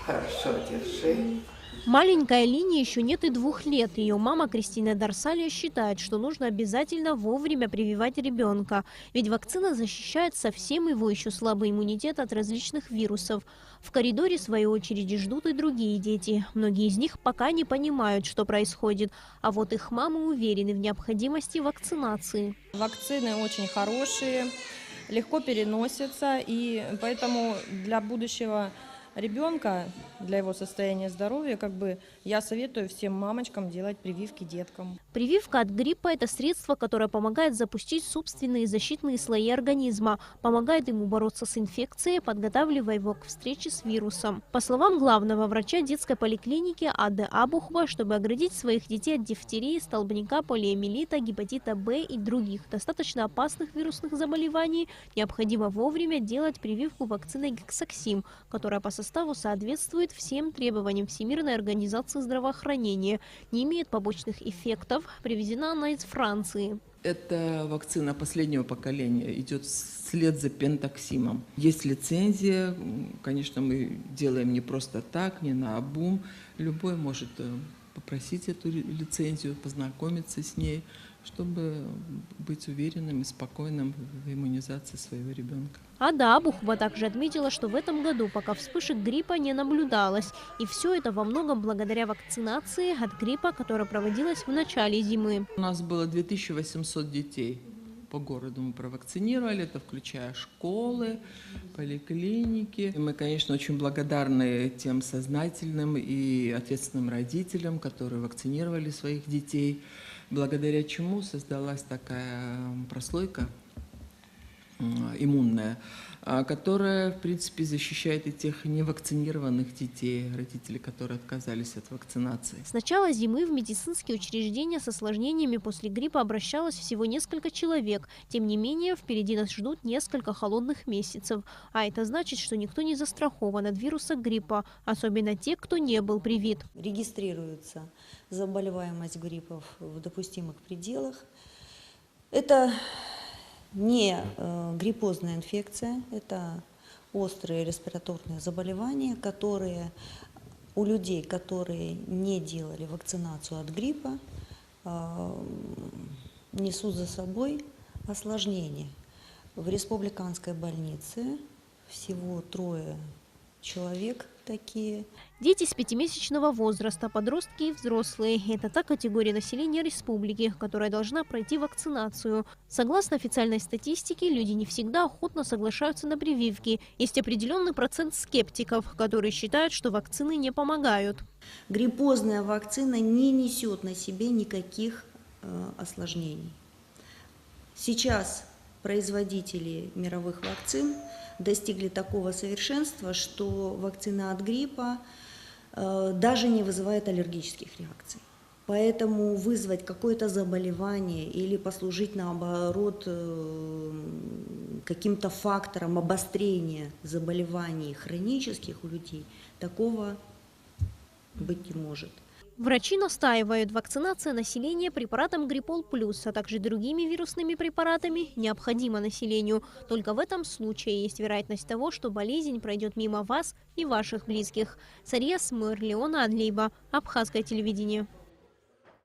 Хорошо, держи. Маленькая Лине еще нет и 2 лет. Ее мама Кристина Дарсалия считает, что нужно обязательно вовремя прививать ребенка. Ведь вакцина защищает совсем его еще слабый иммунитет от различных вирусов. В коридоре, в своей очереди, ждут и другие дети. Многие из них пока не понимают, что происходит. А вот их мамы уверены в необходимости вакцинации. Вакцины очень хорошие, легко переносятся, и поэтому для будущего ребенка, для его состояния здоровья, я советую всем мамочкам делать прививки деткам. Прививка от гриппа – это средство, которое помогает запустить собственные защитные слои организма, помогает ему бороться с инфекцией, подготавливая его к встрече с вирусом. По словам главного врача детской поликлиники Ады Абухова, чтобы оградить своих детей от дифтерии, столбняка, полиомиелита, гепатита Б и других достаточно опасных вирусных заболеваний, необходимо вовремя делать прививку вакциной Гексаксим, которая по составу соответствует всем требованиям Всемирной организации здравоохранения, не имеет побочных эффектов, привезена она из Франции. Это вакцина последнего поколения, идет вслед за пентаксимом. Есть лицензия, конечно, мы делаем не просто так, не наобум. Любой может попросить эту лицензию, познакомиться с ней, чтобы быть уверенным и спокойным в иммунизации своего ребенка. Ада Абухова также отметила, что в этом году пока вспышек гриппа не наблюдалось. И все это во многом благодаря вакцинации от гриппа, которая проводилась в начале зимы. У нас было 2800 детей по городу мы провакцинировали, это включая школы, поликлиники. И мы, конечно, очень благодарны тем сознательным и ответственным родителям, которые вакцинировали своих детей, благодаря чему создалась такая прослойка иммунная, которая, в принципе, защищает и тех невакцинированных детей, родителей, которые отказались от вакцинации. С начала зимы в медицинские учреждения с осложнениями после гриппа обращалось всего несколько человек. Тем не менее, впереди нас ждут несколько холодных месяцев. А это значит, что никто не застрахован от вируса гриппа, особенно те, кто не был привит. Регистрируется заболеваемость гриппов в допустимых пределах. Это не гриппозная инфекция, это острые респираторные заболевания, которые у людей, которые не делали вакцинацию от гриппа, несут за собой осложнения. В республиканской больнице всего 3 человек такие. Дети с 5-месячного возраста, подростки и взрослые – это та категория населения республики, которая должна пройти вакцинацию. Согласно официальной статистике, люди не всегда охотно соглашаются на прививки. Есть определенный процент скептиков, которые считают, что вакцины не помогают. Гриппозная вакцина не несет на себе никаких осложнений. Сейчас производители мировых вакцин достигли такого совершенства, что вакцина от гриппа даже не вызывает аллергических реакций. Поэтому вызвать какое-то заболевание или послужить, наоборот, каким-то фактором обострения заболеваний хронических у людей, такого быть не может. Врачи настаивают, вакцинация населения препаратом Гриппол Плюс, а также другими вирусными препаратами необходима населению. Только в этом случае есть вероятность того, что болезнь пройдет мимо вас и ваших близких. Сария Смыр, Леона Адлейба, Абхазское телевидение.